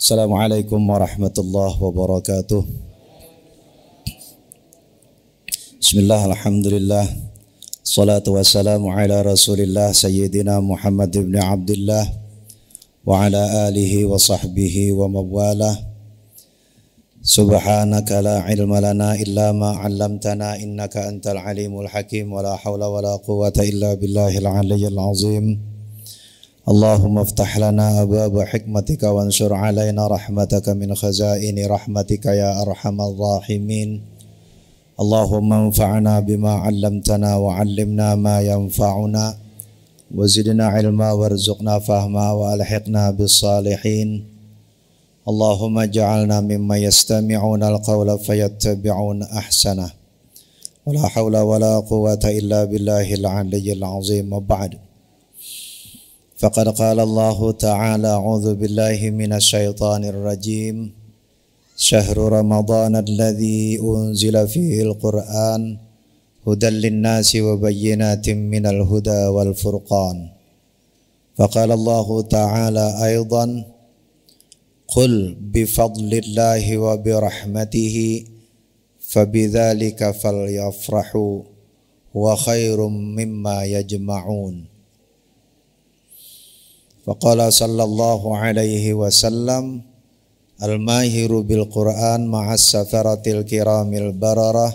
Assalamualaikum warahmatullahi wabarakatuh. Bismillah, alhamdulillah. Salatu wassalamu ala rasulillah Sayyidina Muhammad ibn Abdullah wa ala alihi wa sahbihi wa mawalah. Subhanaka la ilma lana illa ma 'allamtana innaka antal alimul hakim wa la hawla wa la quwwata illa billahil aliyyil azim. Allahumma aftah lana abwaaba hikmatika wansur alaina rahmataka min khazaini rahmatika ya arhamar rahimin. Allahumma anfa'na bima 'allamtana wa 'allimna ma yanfa'una wa zidna ilma warzuqna fahma wa alhiqna bis salihin. Allahumma ja'alna mimma yastami'una al-qawla fayattabi'una ahsana. Wa la hawla wa la quwwata illa billahil aliyyil azim. Wa ba'd. Faqad qala Allah ta'ala a'udzu billahi minasy syaithanir rajim. Syahrul Ramadan alladzi unzila fihi al-Qur'an hudan lin-nasi wa bayyinatin minal huda wal furqan. Faqala Allah ta'ala aidan qul bi fadlillahi wa bi rahmatihi fabidzalika falyafrahu wa khairum mimma yajma'un. Faqala sallallahu alaihi wasallam al-mahiru bil Qur'an ma'as safaratil kiramil bararah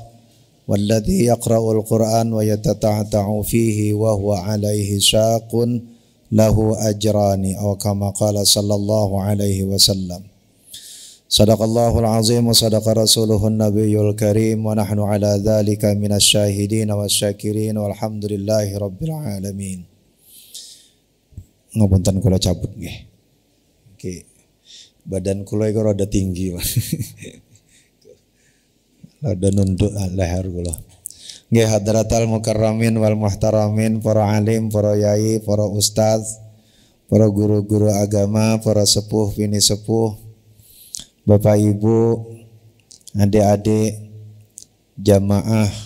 walladhi yaqra'ul Qur'an wa yatata'ta'u fihi wa huwa alaihi syaqun lahu ajrani aw kama qala sallallahu alaihi wasallam. Sadaqallahul azim wa sadaqa rasuluhun nabiyyul karim wa nahnu ala dzalika minasy syahidin wasyakirin walhamdulillahi rabbil alamin. Ngapunten kula cabut nggih. Oke. Badan kula iku rada tinggi. Rada nunduk leher kula. Nggih hadratal mukarramin wal muhtaramin, para alim, para yai, para ustaz, para guru-guru agama, para sepuh, bini sepuh, Bapak Ibu, adik-adik, jamaah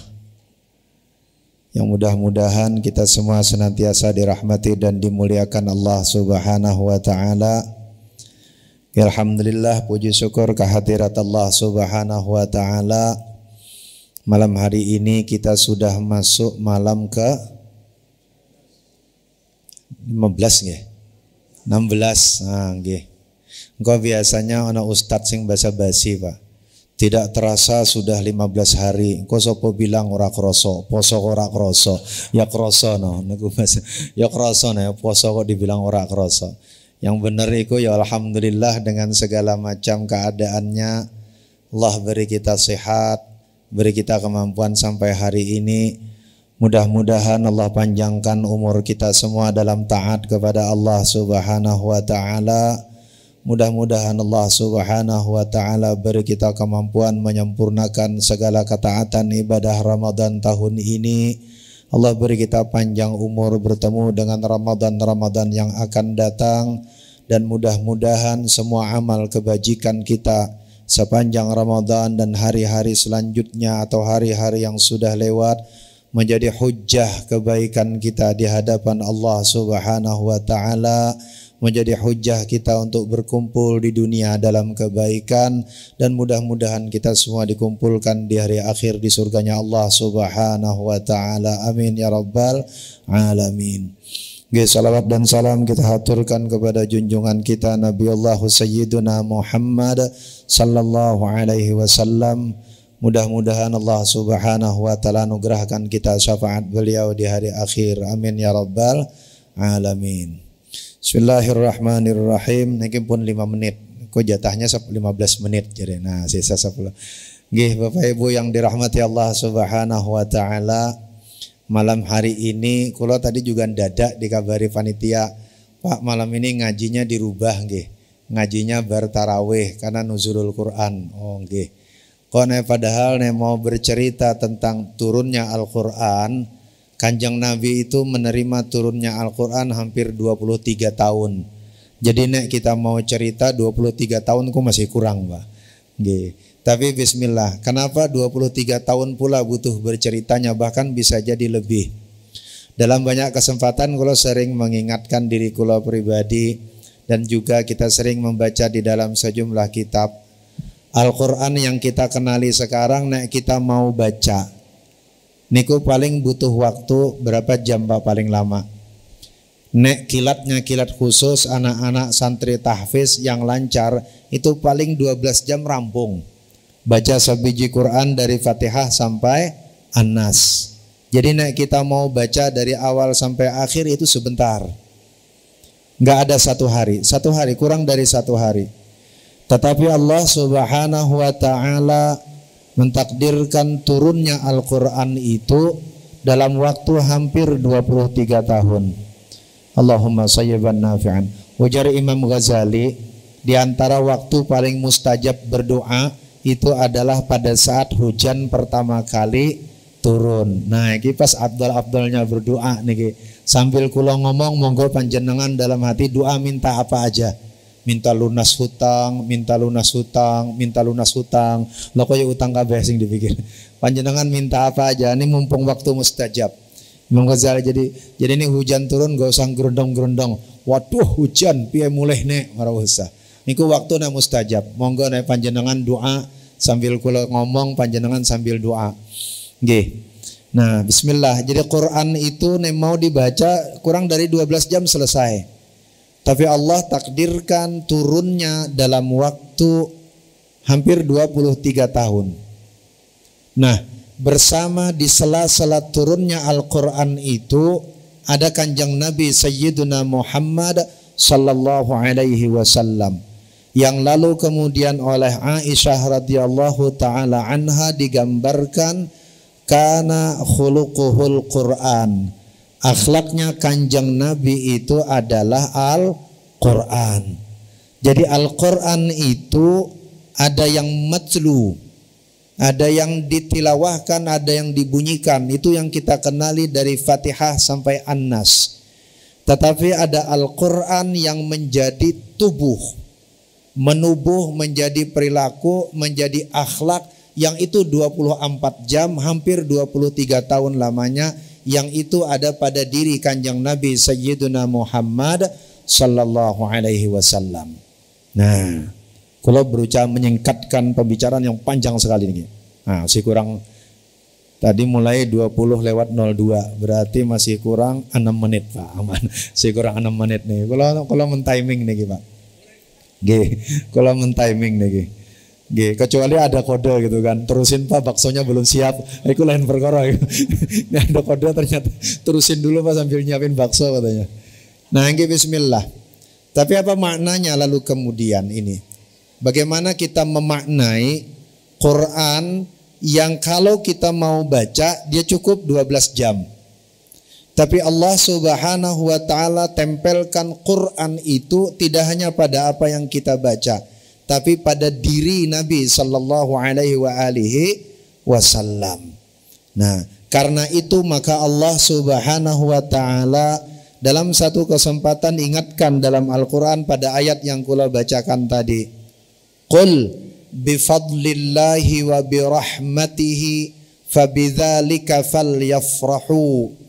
yang mudah-mudahan kita semua senantiasa dirahmati dan dimuliakan Allah Subhanahu wa taala. Alhamdulillah, puji syukur kehadirat Allah Subhanahu wa taala. Malam hari ini kita sudah masuk malam ke 15 nggih. 16. Nah, nggih. Engko biasanya ana ustaz sing basa-basi, Pak. Tidak terasa sudah 15 hari. Kok sapa bilang ora kroso, poso ora kroso. Ya kroso no, niku Mas. Ya kroso no, poso kok dibilang ora kroso. Yang benar iku ya alhamdulillah dengan segala macam keadaannya Allah beri kita sehat, beri kita kemampuan sampai hari ini. Mudah-mudahan Allah panjangkan umur kita semua dalam taat kepada Allah Subhanahu wa taala. Mudah-mudahan Allah Subhanahu wa taala beri kita kemampuan menyempurnakan segala ketaatan ibadah Ramadan tahun ini. Allah beri kita panjang umur bertemu dengan Ramadan yang akan datang, dan mudah-mudahan semua amal kebajikan kita sepanjang Ramadan dan hari-hari selanjutnya atau hari-hari yang sudah lewat menjadi hujjah kebaikan kita di hadapan Allah Subhanahu wa taala, menjadi hujjah kita untuk berkumpul di dunia dalam kebaikan, dan mudah-mudahan kita semua dikumpulkan di hari akhir di surganya Allah Subhanahu wa taala. Amin ya rabbal alamin. Salawat dan salam kita haturkan kepada junjungan kita Nabiullah Sayyiduna Muhammad sallallahu alaihi wasallam. Mudah-mudahan Allah Subhanahu wa taala anugerahkan kita syafaat beliau di hari akhir. Amin ya rabbal alamin. Bismillahirrahmanirrahim. Niki pun 5 menit. Kok jatahnya 15 menit jadi. Nah, sisa 10. Nggih, Bapak Ibu yang dirahmati Allah Subhanahu wa taala. Malam hari ini kula tadi juga dadak dikabari panitia, Pak, malam ini ngajinya dirubah nggih. Ngajinya bar tarawih karena nuzulul Quran. Oh nggih. Kok padahal mau bercerita tentang turunnya Al-Qur'an. Kanjeng Nabi itu menerima turunnya Al-Quran hampir 23 tahun. Jadi nek kita mau cerita 23 tahun kok masih kurang, Pak. Nggih. Tapi bismillah, kenapa 23 tahun pula butuh berceritanya, bahkan bisa jadi lebih. Dalam banyak kesempatan kula sering mengingatkan diri kula pribadi dan juga kita sering membaca di dalam sejumlah kitab. Al-Quran yang kita kenali sekarang, nek kita mau baca niku paling butuh waktu berapa jam Pak paling lama? Nek kilatnya kilat khusus anak-anak santri tahfiz yang lancar itu paling 12 jam rampung. Baca sebiji Quran dari Fatihah sampai An-Nas. Jadi nek kita mau baca dari awal sampai akhir itu sebentar. Nggak ada satu hari kurang dari satu hari. Tetapi Allah Subhanahu wa ta'ala mentakdirkan turunnya Al-Quran itu dalam waktu hampir 23 tahun. Allahumma sayyiban nafi'an. Ujar Imam Ghazali, di antara waktu paling mustajab berdoa itu adalah pada saat hujan pertama kali turun. Nah, ini pas Abdul-Abdulnya berdoa nih. Sambil kula ngomong, monggo panjenengan dalam hati doa minta apa aja. Minta lunas hutang, minta lunas hutang, minta lunas hutang. Lo kaya utang kabeh sing dipikir. Panjenengan minta apa aja, ini mumpung waktu mustajab. Imam Ghazali jadi ini hujan turun gak usah gerondong-gerondong. Waduh hujan piye mulih nek ora usah. Niku waktuna mustajab. Monggo nek panjenengan doa sambil kula ngomong panjenengan sambil doa. Nggih. Nah, bismillah. Jadi Quran itu nek mau dibaca kurang dari 12 jam selesai. Tapi Allah takdirkan turunnya dalam waktu hampir 23 tahun. Nah, bersama di sela-sela turunnya Al-Quran itu ada kanjeng Nabi Sayyiduna Muhammad sallallahu alaihi wasallam yang lalu kemudian oleh Aisyah radhiyallahu taala anha digambarkan kana khuluquhul Quran. Akhlaknya kanjeng Nabi itu adalah Al-Quran. Jadi Al-Quran itu ada yang matlu, ada yang ditilawahkan, ada yang dibunyikan. Itu yang kita kenali dari Fatihah sampai An-Nas. Tetapi ada Al-Quran yang menjadi tubuh, menubuh menjadi perilaku, menjadi akhlak, yang itu 24 jam, hampir 23 tahun lamanya, yang itu ada pada diri kanjeng Nabi Sayyiduna Muhammad sallallahu alaihi wasallam. Nah, kalau berusaha menyingkatkan pembicaraan yang panjang sekali ini. Nah, masih kurang tadi mulai 20:02, berarti masih kurang 6 menit Pak. Aman. Masih kurang 6 menit nih. Kalau men-timing nih Pak. Nggih, kalau men-timing nih. Nggih, kecuali ada kode gitu kan. Terusin Pak, baksonya belum siap. Iku lain perkara. Ini ada kode ternyata. Terusin dulu Pak sambil nyiapin bakso katanya. Nah, nggih bismillah. Tapi apa maknanya lalu kemudian ini? Bagaimana kita memaknai Quran yang kalau kita mau baca dia cukup 12 jam. Tapi Allah Subhanahu wa taala tempelkan Quran itu tidak hanya pada apa yang kita baca, tapi pada diri Nabi sallallahu alaihi wasallam. Nah, karena itu maka Allah Subhanahu wa taala dalam satu kesempatan ingatkan dalam Al-Qur'an pada ayat yang kula bacakan tadi. Qul bifadlillahi wa birahmatihi fabidzalika falyafrahu.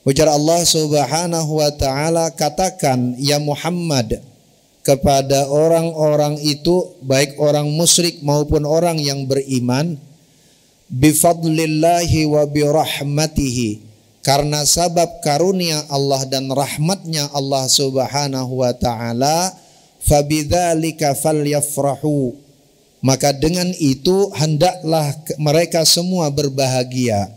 Ujar Allah Subhanahu wa taala, katakan ya Muhammad kepada orang-orang itu, baik orang musyrik maupun orang yang beriman, bifadlillahi wa birahmatihi, karena sabab karunia Allah dan rahmatnya Allah Subhanahu wa taala, fabidzalika falyafrahu, maka dengan itu hendaklah mereka semua berbahagia.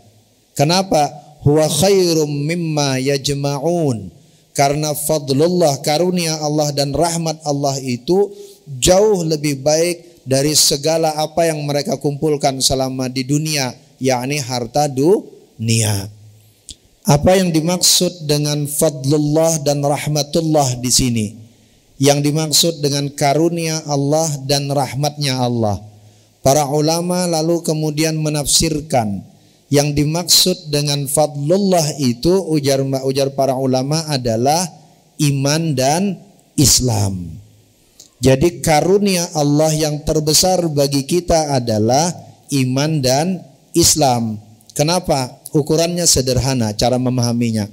Kenapa? Huwa khairum mimma yajma'un, karena fadlullah, karunia Allah dan rahmat Allah itu jauh lebih baik dari segala apa yang mereka kumpulkan selama di dunia, yakni harta dunia. Apa yang dimaksud dengan fadlullah dan rahmatullah di sini? Yang dimaksud dengan karunia Allah dan rahmatnya Allah. Para ulama lalu kemudian menafsirkan yang dimaksud dengan fadlullah itu, ujar para ulama, adalah iman dan Islam. Jadi karunia Allah yang terbesar bagi kita adalah iman dan Islam. Kenapa? Ukurannya sederhana cara memahaminya.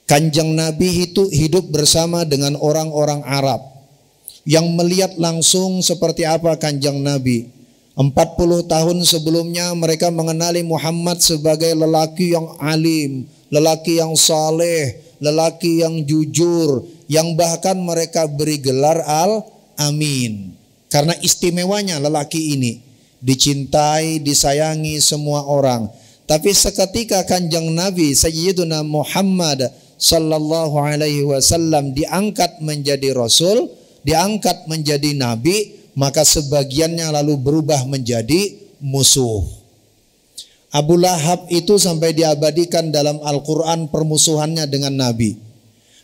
Kanjeng Nabi itu hidup bersama dengan orang-orang Arab yang melihat langsung seperti apa Kanjeng Nabi. 40 tahun sebelumnya mereka mengenali Muhammad sebagai lelaki yang alim, lelaki yang saleh, lelaki yang jujur, yang bahkan mereka beri gelar Al-Amin. Karena istimewanya lelaki ini, dicintai, disayangi semua orang. Tapi seketika Kanjeng Nabi Sayyiduna Muhammad sallallahu alaihi wasallam diangkat menjadi rasul, diangkat menjadi nabi, maka sebagiannya lalu berubah menjadi musuh. Abu Lahab itu sampai diabadikan dalam Al-Quran permusuhannya dengan Nabi.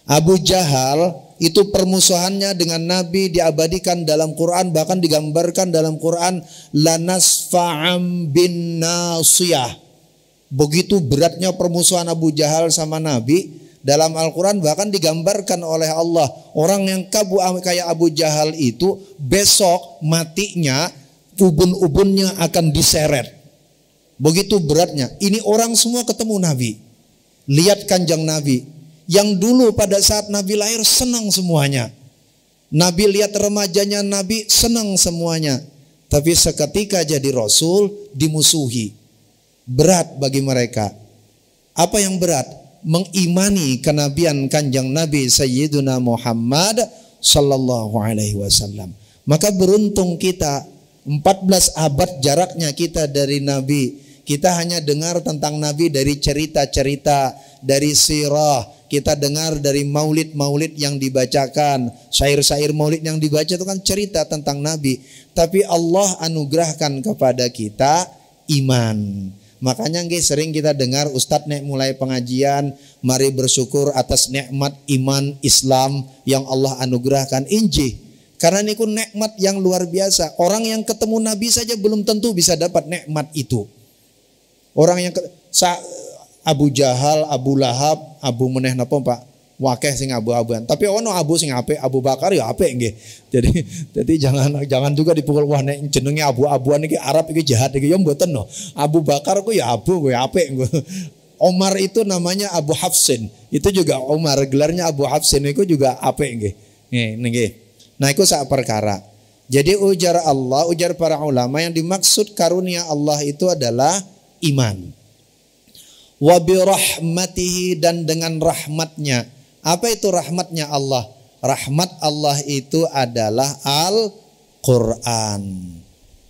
Abu Jahal itu permusuhannya dengan Nabi diabadikan dalam Quran, bahkan digambarkan dalam Quran lanasfa'am bin nasiyah. Begitu beratnya permusuhan Abu Jahal sama Nabi. Dalam Al-Quran bahkan digambarkan oleh Allah, orang yang kayak Abu Jahal itu besok matinya ubun-ubunnya akan diseret. Begitu beratnya. Ini orang semua ketemu Nabi. Lihat Kanjeng Nabi yang dulu pada saat Nabi lahir senang semuanya. Nabi lihat remajanya Nabi senang semuanya. Tapi seketika jadi Rasul dimusuhi. Berat bagi mereka. Apa yang berat? Mengimani kenabian Kanjeng Nabi Sayyiduna Muhammad sallallahu alaihi wasallam. Maka beruntung kita, 14 abad jaraknya kita dari Nabi. Kita hanya dengar tentang Nabi dari cerita-cerita, dari sirah. Kita dengar dari maulid-maulid yang dibacakan, syair-syair maulid yang dibaca itu kan cerita tentang Nabi. Tapi Allah anugerahkan kepada kita iman. Makanya sering kita dengar Ustadz nek mulai pengajian, mari bersyukur atas nikmat iman Islam yang Allah anugerahkan. Injih, karena ini nikmat yang luar biasa. Orang yang ketemu Nabi saja belum tentu bisa dapat nikmat itu. Orang yang Abu Jahal, Abu Lahab, Abu meneh napa Pak? Wakeh sing abu-abuan. Tapi ono Abu sing apik, Abu Bakar ya apik nggih. Jadi jangan juga dipukul wah nek jenenge abu-abuan iki Arab iki jahat iki ya mboten no. Abu Bakar ku ya abu ya apik. Omar itu namanya Abu Hafsin. Itu juga Omar, gelarnya Abu Hafsin itu juga apik nggih. Nggih. Nah iku sak perkara. Jadi ujar Allah, ujar para ulama yang dimaksud karunia Allah itu adalah iman. Wa bi rahmatihi, dan dengan rahmatnya. Apa itu rahmatnya Allah? Rahmat Allah itu adalah Al-Quran.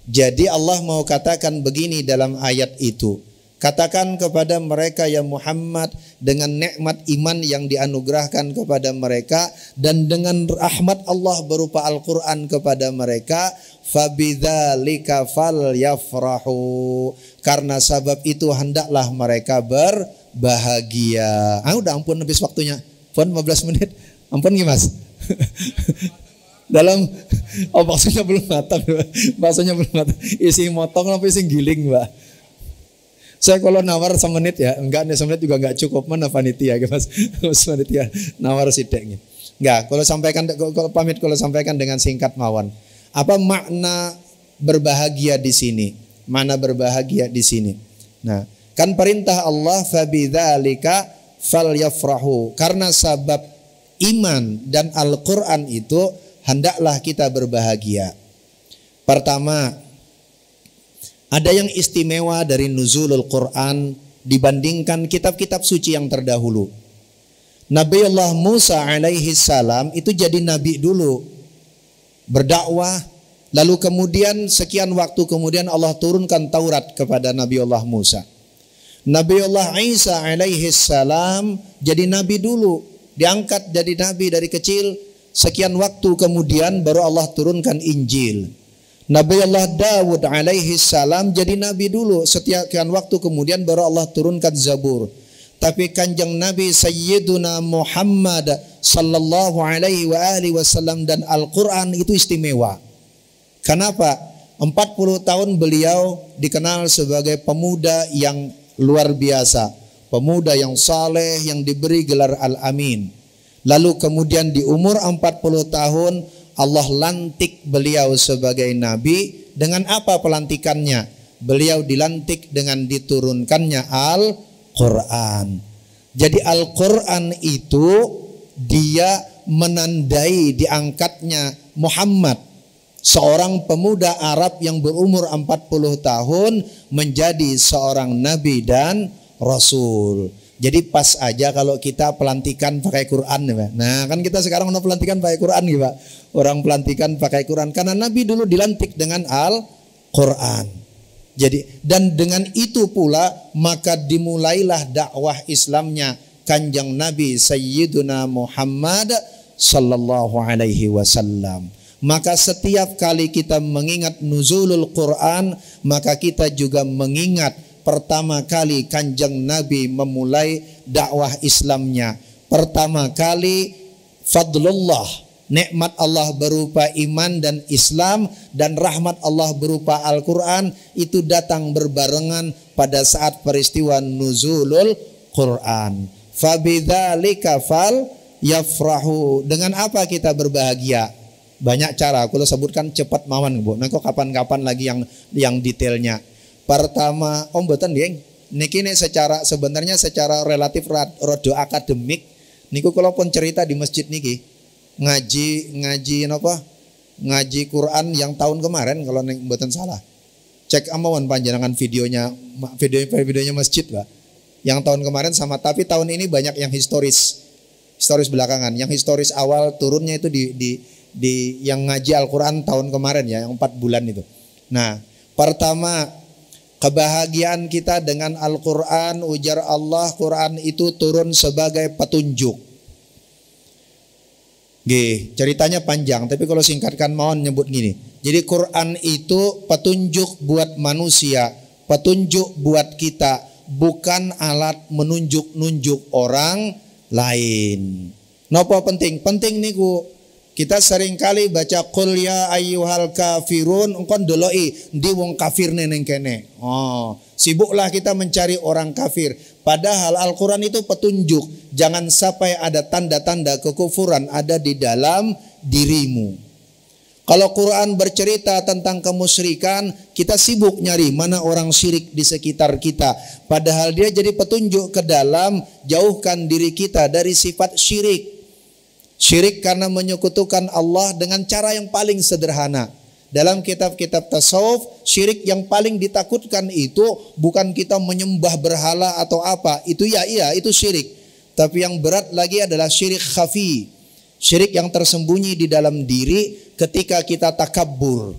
Jadi Allah mau katakan begini dalam ayat itu. Katakan kepada mereka ya Muhammad, dengan nikmat iman yang dianugerahkan kepada mereka dan dengan rahmat Allah berupa Al-Quran kepada mereka, fabidzalika falyafrahu, karena sebab itu hendaklah mereka berbahagia. Udah ampun habis waktunya. Pon 15 menit. Ampun nggih Mas. Dalam maksudnya belum matang. Maksudnya belum matang. Isi motong apa isi giling, Mbak. Saya kalau nawar semenit ya, enggak nih semenit juga enggak cukup, mana panitia Mas. Panitia nawar sithik. Enggak, kalau sampaikan kalau sampaikan dengan singkat mawon. Apa makna berbahagia di sini? Mana berbahagia di sini? Nah, kan perintah Allah fabidzalika falyafrahu, karena sebab iman dan Al-Quran itu hendaklah kita berbahagia. Pertama, ada yang istimewa dari nuzulul Quran dibandingkan kitab-kitab suci yang terdahulu. Nabiullah Musa alaihi salam itu jadi nabi dulu, berdakwah, lalu kemudian sekian waktu kemudian Allah turunkan Taurat kepada Nabiullah Musa. Nabiullah Isa alaihi salam jadi nabi dulu, diangkat jadi nabi dari kecil, sekian waktu kemudian baru Allah turunkan Injil. Nabiullah Dawud alaihi salam jadi nabi dulu, sekian waktu kemudian baru Allah turunkan Zabur. Tapi Kanjeng Nabi Sayyiduna Muhammad sallallahu alaihi wasallam dan Al-Quran itu istimewa. Kenapa? 40 tahun beliau dikenal sebagai pemuda yang luar biasa, pemuda yang saleh yang diberi gelar Al-Amin. Lalu kemudian di umur 40 tahun Allah lantik beliau sebagai nabi. Dengan apa pelantikannya? Beliau dilantik dengan diturunkannya Al-Quran. Jadi Al-Quran itu dia menandai diangkatnya Muhammad, seorang pemuda Arab yang berumur 40 tahun menjadi seorang nabi dan rasul. Jadi pas aja kalau kita pelantikan pakai Quran ya, Pak. Nah kan kita sekarang udah pelantikan pakai Quran gitu Pak. Orang pelantikan pakai Quran karena Nabi dulu dilantik dengan Al-Quran. Jadi dan dengan itu pula maka dimulailah dakwah Islamnya Kanjeng Nabi Sayyiduna Muhammad sallallahu alaihi wasallam. Maka setiap kali kita mengingat nuzulul Quran, maka kita juga mengingat pertama kali Kanjeng Nabi memulai dakwah Islamnya. Pertama kali fadlullah, nikmat Allah berupa iman dan Islam, dan rahmat Allah berupa Al-Quran itu datang berbarengan pada saat peristiwa nuzulul Quran. Fabidzalika fal yafrahu. Dengan apa kita berbahagia? Banyak cara, aku sebutkan cepat mawon Bu. Nah kok kapan-kapan lagi yang detailnya. Pertama, mboten nggih. Niki sebenarnya secara relatif rada akademik niku kula pun cerita di masjid niki. Ngaji napa? Ngaji Quran yang tahun kemarin kalau mboten salah. Cek amawon panjenengan videonya masjid, Pak. Yang tahun kemarin sama, tapi tahun ini banyak yang historis belakangan. Yang historis awal turunnya itu di yang ngaji Al-Quran tahun kemarin ya, yang 4 bulan itu. Nah, pertama kebahagiaan kita dengan Al-Quran, ujar Allah, Quran itu turun sebagai petunjuk. Ceritanya panjang, tapi kalau singkatkan mohon nyebut gini. Jadi Quran itu petunjuk buat manusia, petunjuk buat kita, bukan alat menunjuk-nunjuk orang lain. Napa penting? Penting niku. Kita sering kali baca qul ya ayyuhal kafirun, engkon ndeloki ndi wong kafir ning kene. Sibuklah kita mencari orang kafir. Padahal Al-Quran itu petunjuk. Jangan sampai ada tanda-tanda kekufuran ada di dalam dirimu. Kalau Quran bercerita tentang kemusyrikan, kita sibuk nyari mana orang syirik di sekitar kita. Padahal dia jadi petunjuk ke dalam jauhkan diri kita dari sifat syirik. Syirik karena menyekutukan Allah dengan cara yang paling sederhana. Dalam kitab-kitab tasawuf, syirik yang paling ditakutkan itu bukan kita menyembah berhala atau apa. Itu itu syirik. Tapi yang berat lagi adalah syirik khafi. Syirik yang tersembunyi di dalam diri ketika kita takabbur.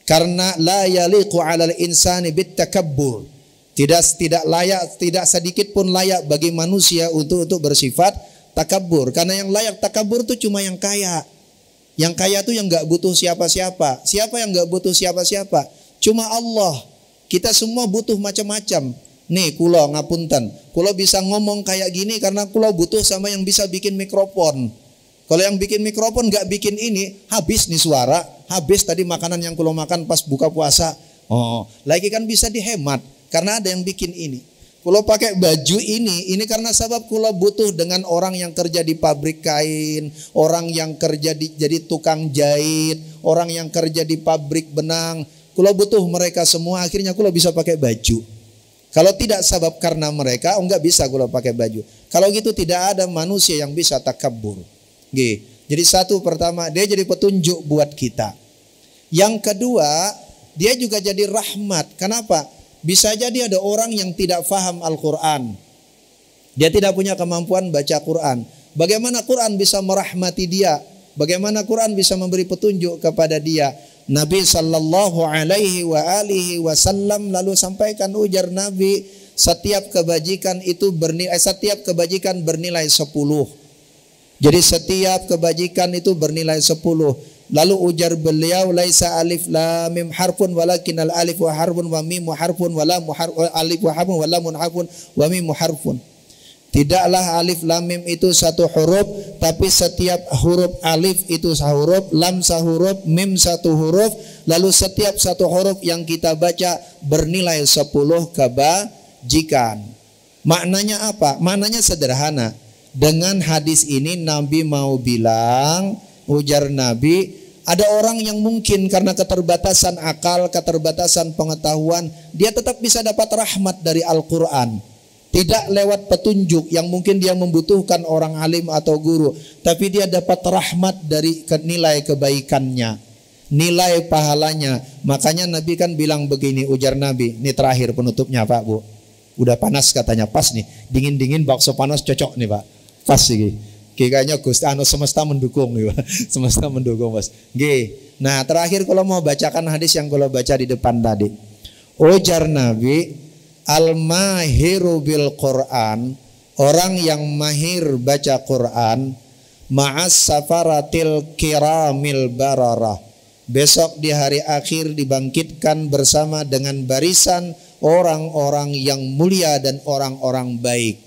Karena la yaliqu 'alal insani bit takabbur. Tidak layak, tidak sedikit pun layak bagi manusia untuk bersifat takabur. Karena yang layak takabur itu cuma yang kaya. Yang kaya itu yang gak butuh siapa-siapa. Siapa yang gak butuh siapa-siapa? Cuma Allah. Kita semua butuh macam-macam. Nih kulo ngapunten, kulo bisa ngomong kayak gini karena kulo butuh sama yang bisa bikin mikrofon. Kalau yang bikin mikrofon gak bikin ini, habis nih suara. Habis tadi makanan yang kulo makan pas buka puasa. Lagi kan bisa dihemat karena ada yang bikin ini. Kulo pakai baju ini karena sebab kulo butuh dengan orang yang kerja di pabrik kain, orang yang kerja jadi tukang jahit, orang yang kerja di pabrik benang. Kulo butuh mereka semua, akhirnya kulo bisa pakai baju. Kalau tidak sebab karena mereka, enggak bisa kulo pakai baju. Kalau gitu tidak ada manusia yang bisa takabur. Jadi satu pertama, dia jadi petunjuk buat kita. Yang kedua, dia juga jadi rahmat. Kenapa? Bisa jadi ada orang yang tidak faham Al-Quran. Dia tidak punya kemampuan baca Quran. Bagaimana Quran bisa merahmati dia? Bagaimana Quran bisa memberi petunjuk kepada dia? Nabi sallallahu alaihi wa alihi wasallam lalu sampaikan, ujar Nabi, setiap kebajikan bernilai 10. Jadi setiap kebajikan itu bernilai 10. Lalu ujar beliau, laisa alif lam mim harfun walakin al alif wa harfun wa mim harfun wa lam alif wa harfun wa lam harfun wa mim harfun. Tidaklah alif lam mim itu satu huruf, tapi setiap huruf alif itu sahuruf, lam sahuruf, mim satu huruf, lalu setiap satu huruf yang kita baca bernilai 10 kebajikan. Maknanya apa? Maknanya sederhana. Dengan hadis ini Nabi mau bilang, ujar Nabi, ada orang yang mungkin karena keterbatasan akal, keterbatasan pengetahuan, dia tetap bisa dapat rahmat dari Al-Quran. Tidak lewat petunjuk yang mungkin dia membutuhkan orang alim atau guru, tapi dia dapat rahmat dari nilai kebaikannya, nilai pahalanya. Makanya Nabi kan bilang begini, ujar Nabi, ini terakhir penutupnya Pak Bu. Udah panas katanya, pas nih, dingin-dingin bakso panas cocok nih Pak. Pas sih. Kayaknya Gusti semesta mendukung nih Pak. Semesta mendukung Mas. Nah, terakhir kalau mau bacakan hadis yang kalau baca di depan tadi. Ujar Nabi, al-mahiru bil Quran, orang yang mahir baca Quran, ma'as safaratil kiramil bararah, besok di hari akhir dibangkitkan bersama dengan barisan orang-orang yang mulia dan orang-orang baik.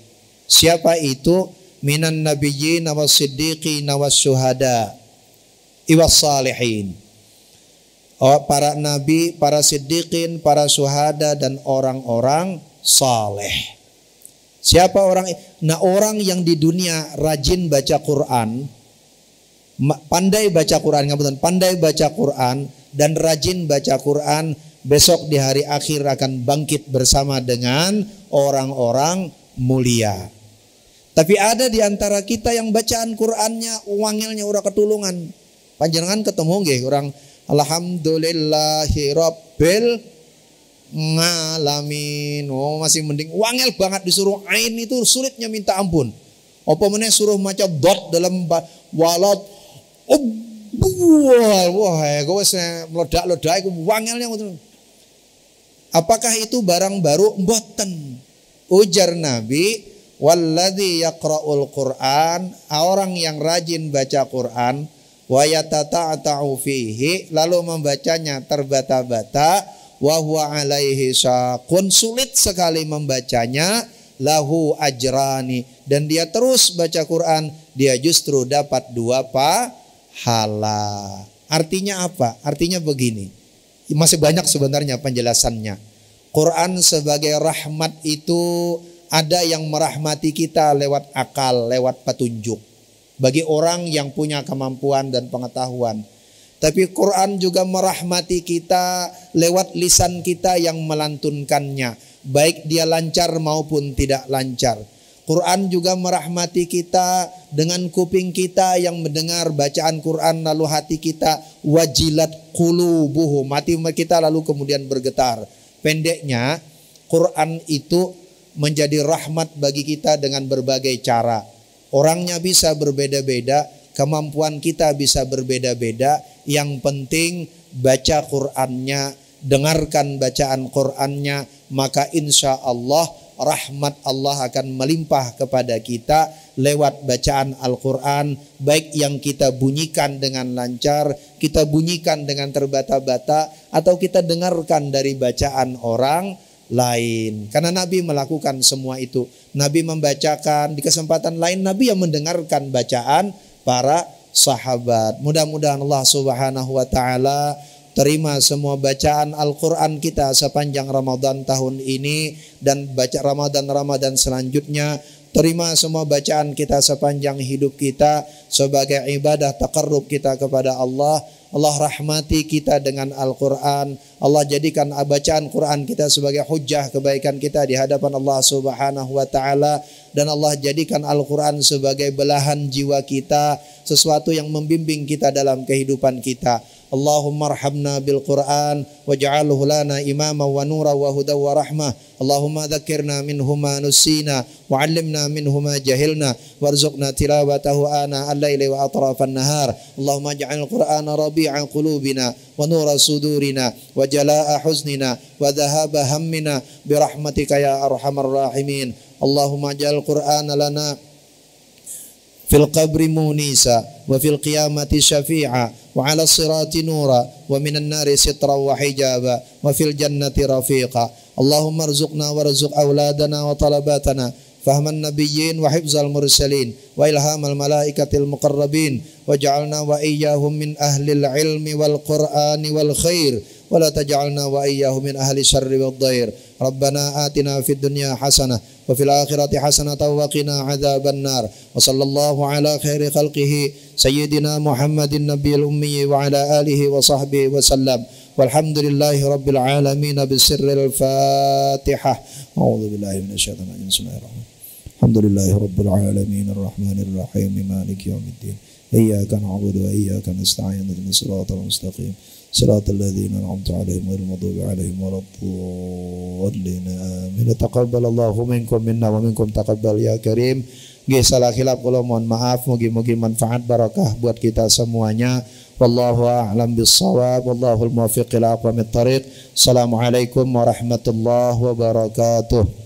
Siapa itu? Minan nabiyyin was siddiqin was syuhada was salihin. Para nabi, para siddiqin, para syuhada dan orang-orang saleh. Siapa orang? Nah, orang yang di dunia rajin baca Quran, pandai baca Quran, pandai baca Quran dan rajin baca Quran, besok di hari akhir akan bangkit bersama dengan orang-orang mulia. Tapi ada di antara kita yang bacaan Qurannya wangilnya udah ketulungan. Panjenengan ketemu nggih orang alhamdulillahi rabbil ngalamin. Oh, masih mending wangel banget disuruh ain itu sulitnya minta ampun. Apa meneh suruh maca dot dalam walat. Wah, gue meledak-ledak iku wangelnya ngoten. Apakah itu barang baru? Mboten. Ujar Nabi, walladzi yaqra'ul Qur'an, orang yang rajin baca Quran, wa yatata'ata'u fihi, lalu membacanya terbata-bata, wa huwa alaihi syaqun, sulit sekali membacanya, lahu ajrani, dan dia terus baca Quran, dia justru dapat 2 pahala. Artinya apa? Artinya begini, masih banyak sebenarnya penjelasannya. Quran sebagai rahmat itu ada yang merahmati kita lewat akal, lewat petunjuk, bagi orang yang punya kemampuan dan pengetahuan. Tapi Quran juga merahmati kita lewat lisan kita yang melantunkannya, baik dia lancar maupun tidak lancar. Quran juga merahmati kita dengan kuping kita yang mendengar bacaan Quran, lalu hati kita wajilat qulubuhum, hati kita lalu kemudian bergetar. Pendeknya, Quran itu menjadi rahmat bagi kita dengan berbagai cara. Orangnya bisa berbeda-beda, kemampuan kita bisa berbeda-beda. Yang penting baca Qur'annya, dengarkan bacaan Qur'annya, maka insya Allah rahmat Allah akan melimpah kepada kita lewat bacaan Al-Quran, baik yang kita bunyikan dengan lancar, kita bunyikan dengan terbata-bata, atau kita dengarkan dari bacaan orang lain. Karena Nabi melakukan semua itu. Nabi membacakan, di kesempatan lain Nabi yang mendengarkan bacaan para sahabat. Mudah-mudahan Allah Subhanahu wa taala terima semua bacaan Al-Quran kita sepanjang Ramadan tahun ini dan baca Ramadan selanjutnya. Terima semua bacaan kita sepanjang hidup kita sebagai ibadah taqarrub kita kepada Allah. Allah rahmati kita dengan Al-Quran. Allah jadikan bacaan Quran kita sebagai hujjah kebaikan kita di hadapan Allah Subhanahu wa ta'ala. Dan Allah jadikan Al-Quran sebagai belahan jiwa kita, sesuatu yang membimbing kita dalam kehidupan kita. Allahumma arhamna bil Quran waj'alhu lana imama wa nura wa huda wa rahmah. Allahumma dzakirna minhu ma nusina wa 'allimna minhu ma jahilna warzuqna tilawatahu ana al-laili wa atrafan nahar. Allahumma ij'al al-Qur'ana rabi'a qulubina wa nura sudurina wa jalaa'a huznina wa dhahaba hammina bi rahmatika ya arhamar rahimin. Allahumma ij'al al-Qur'ana lana fil qabri munisa wa fil qiyamati syafi'a wa 'ala sirati nura wa minan nari sitra wa hijaba wa fil jannati rafiqa. Allahumma arzuqna warzuq auladana wa talabatana fahman nabiyyin wa hifzal mursalin wa ilhamal malaikatil muqarrabin waj'alna wa iyyahum min ahlil ilmi wal qur'ani wal khair wa la taj'alna wa iyyahum min ahli syarri wad dhair. Rabbana atina fid dunya hasanah wa fil akhirati hasanatan wa qina adzaban nar. Wa sallallahu ala khairi khalqihi sayyidina Muhammadin nabiyil ummi wa ala alihi wa sahbihi wa sallam. Walhamdulillahi rabbil alamin bisirril Fatihah. A'udzubillahi minasyaitonir rajim. Bismillahirrahmanirrahim. Alhamdulillahi rabbil alamin arrahmanir rahim maliki yaumiddin. Iyyaka na'budu wa iyyaka nasta'in ihdinas siratal mustaqim. Siratal ladzina an'amta 'alaihim ghairil maghdubi 'alaihim waladdallin. Amin. Taqabbalallahu minkum minna wa minkum taqabbal ya karim. Nggih salah khilaf kula mohon maaf, mugi-mugi manfaat barakah buat kita semuanya. Wallahu a'lam bissawab, wallahul muwaffiq ila aqwamit thariq. Assalamualaikum warahmatullahi wabarakatuh.